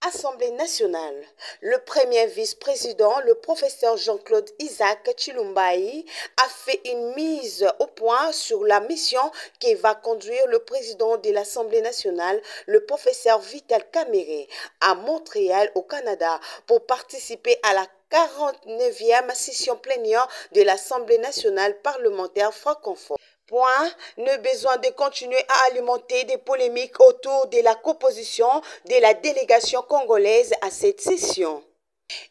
Assemblée nationale, le premier vice-président, le professeur Jean-Claude Isaac Chilumbayi, a fait une mise au point sur la mission qui va conduire le président de l'Assemblée nationale, le professeur Vital Kamerhe, à Montréal, au Canada, pour participer à la 49e session plénière de l'Assemblée nationale parlementaire francophone. Point, ne besoin de continuer à alimenter des polémiques autour de la composition de la délégation congolaise à cette session.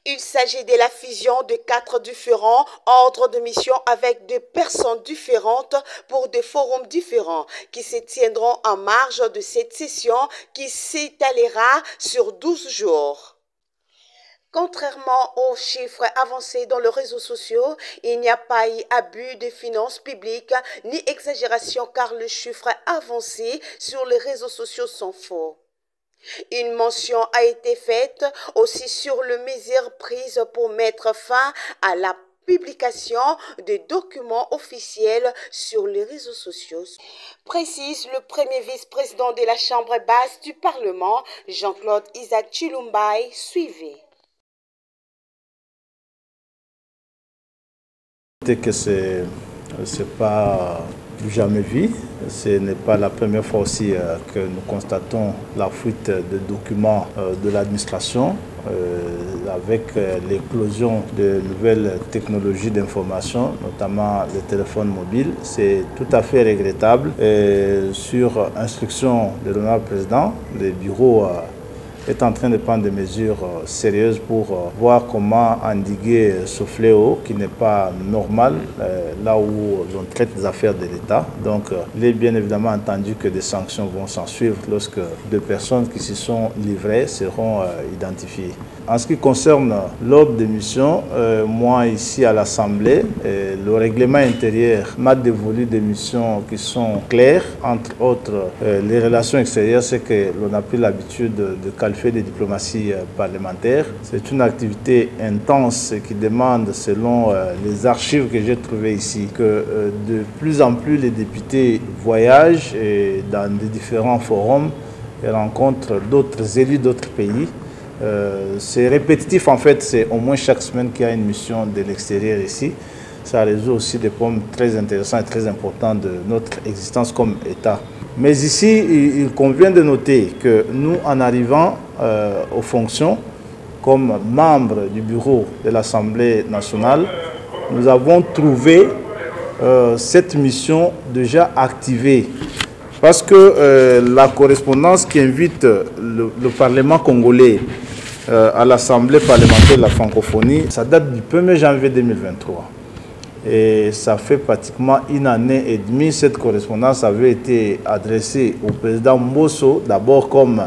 Il s'agit de la fusion de 4 différents ordres de mission avec des personnes différentes pour des forums différents qui se tiendront en marge de cette session qui s'étalera sur 12 jours. Contrairement aux chiffres avancés dans les réseaux sociaux, il n'y a pas eu abus de finances publiques ni exagération car les chiffres avancés sur les réseaux sociaux sont faux. Une mention a été faite aussi sur les mesures prises pour mettre fin à la publication des documents officiels sur les réseaux sociaux, précise le premier vice-président de la Chambre basse du Parlement, Jean-Claude Isaac Chilumbayi, suivi. Que c'est pas du jamais vu. Ce n'est pas la première fois aussi que nous constatons la fuite de documents de l'administration avec l'éclosion de nouvelles technologies d'information, notamment les téléphones mobiles. C'est tout à fait regrettable. Et sur instruction de l'honorable président, le bureau est en train de prendre des mesures sérieuses pour voir comment endiguer ce fléau qui n'est pas normal là où l'on traite des affaires de l'État. Donc il est bien évidemment entendu que des sanctions vont s'en suivre lorsque des personnes qui s'y sont livrées seront identifiées. En ce qui concerne l'ordre de mission, moi ici à l'Assemblée, le règlement intérieur m'a dévolu des missions qui sont claires, entre autres les relations extérieures, c'est que l'on a pris l'habitude de qualifier de diplomatie parlementaire. C'est une activité intense qui demande, selon les archives que j'ai trouvées ici, que de plus en plus les députés voyagent dans des différents forums et rencontrent d'autres élus d'autres pays. C'est répétitif en fait, c'est au moins chaque semaine qu'il y a une mission de l'extérieur ici. Ça résout aussi des problèmes très intéressants et très importants de notre existence comme État. Mais ici, il convient de noter que nous, en arrivant aux fonctions, comme membres du bureau de l'Assemblée nationale, nous avons trouvé cette mission déjà activée. Parce que la correspondance qui invite le Parlement congolais à l'Assemblée parlementaire de la francophonie, ça date du 1er janvier 2023. Et ça fait pratiquement une année et demie. Cette correspondance avait été adressée au président Mbosso, d'abord comme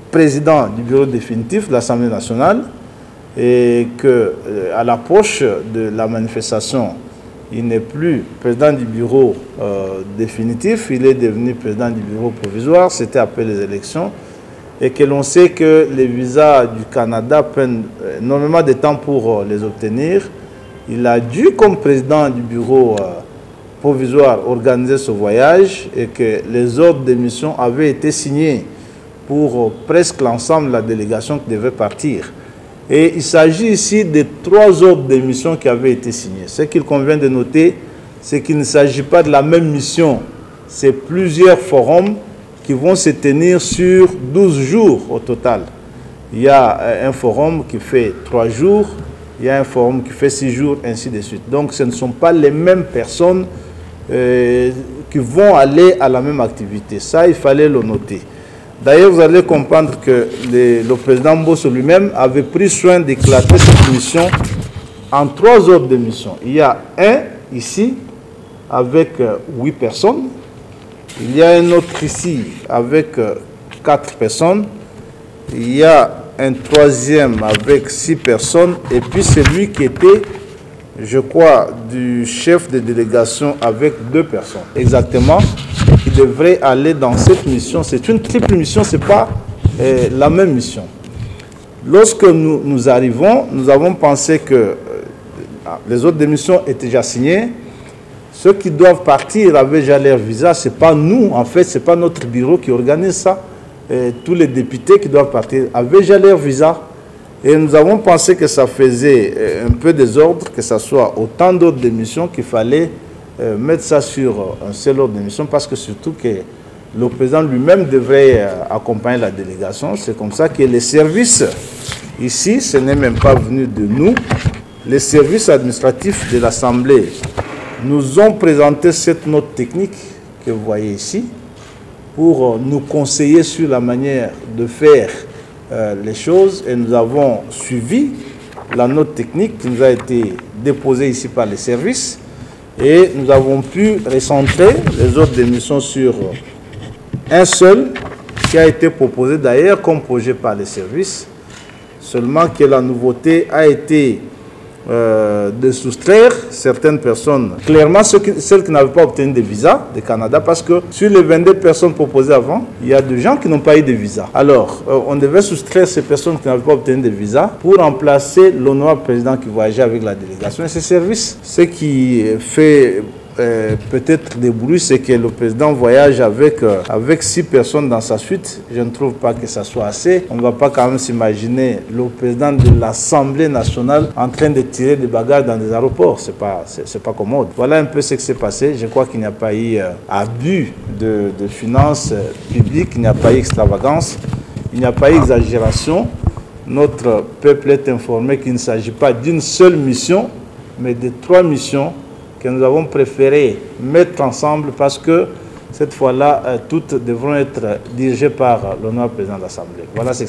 président du bureau définitif de l'Assemblée nationale, et qu'à l'approche de la manifestation, il n'est plus président du bureau définitif, il est devenu président du bureau provisoire, c'était après les élections, et que l'on sait que les visas du Canada prennent énormément de temps pour les obtenir. Il a dû, comme président du bureau provisoire, organiser ce voyage et que les ordres de mission avaient été signés pour presque l'ensemble de la délégation qui devait partir. Et il s'agit ici de 3 ordres de mission qui avaient été signés. Ce qu'il convient de noter, c'est qu'il ne s'agit pas de la même mission. C'est plusieurs forums qui vont se tenir sur 12 jours au total. Il y a un forum qui fait 3 jours, il y a un forum qui fait 6 jours, ainsi de suite. Donc ce ne sont pas les mêmes personnes qui vont aller à la même activité. Ça, il fallait le noter. D'ailleurs, vous allez comprendre que le président Mbosso lui-même avait pris soin d'éclater cette mission en 3 ordres de mission. Il y a un ici avec 8 personnes. Il y a un autre ici avec 4 personnes. Il y a un 3e avec 6 personnes. Et puis celui qui était, je crois, du chef de délégation avec 2 personnes. Exactement. Qui devrait aller dans cette mission. C'est une triple mission, ce n'est pas la même mission. Lorsque nous arrivons, nous avons pensé que les autres missions étaient déjà signées. Ceux qui doivent partir avaient déjà leur visa. Ce n'est pas nous, en fait, ce n'est pas notre bureau qui organise ça. tous les députés qui doivent partir avaient déjà leur visa. Et nous avons pensé que ça faisait un peu désordre, que ce soit autant d'autres démissions, qu'il fallait mettre ça sur un seul ordre d'émission, parce que surtout que le président lui-même devrait accompagner la délégation. C'est comme ça que les services, ici, ce n'est même pas venu de nous, les services administratifs de l'Assemblée nous ont présenté cette note technique que vous voyez ici pour nous conseiller sur la manière de faire les choses, et nous avons suivi la note technique qui nous a été déposée ici par les services, et nous avons pu recentrer les autres démissions sur un seul qui a été proposé d'ailleurs comme projet par les services, seulement que la nouveauté a été de soustraire certaines personnes, clairement celles qui n'avaient pas obtenu de visa du Canada, parce que sur les 22 personnes proposées avant, il y a des gens qui n'ont pas eu de visa. Alors, on devait soustraire ces personnes qui n'avaient pas obtenu de visa pour remplacer l'honorable président qui voyageait avec la délégation et ses services. Ce qui fait peut-être des bruits, c'est que le président voyage avec 6 personnes dans sa suite. Je ne trouve pas que ça soit assez. On ne va pas quand même s'imaginer le président de l'Assemblée nationale en train de tirer des bagages dans des aéroports. C'est pas commode. Voilà un peu ce qui s'est passé. Je crois qu'il n'y a pas eu abus de finances publiques, il n'y a pas eu extravagance, il n'y a pas eu exagération. Notre peuple est informé qu'il ne s'agit pas d'une seule mission, mais de 3 missions que nous avons préféré mettre ensemble, parce que cette fois-là, toutes devront être dirigées par l'honorable président de l'Assemblée. Voilà ce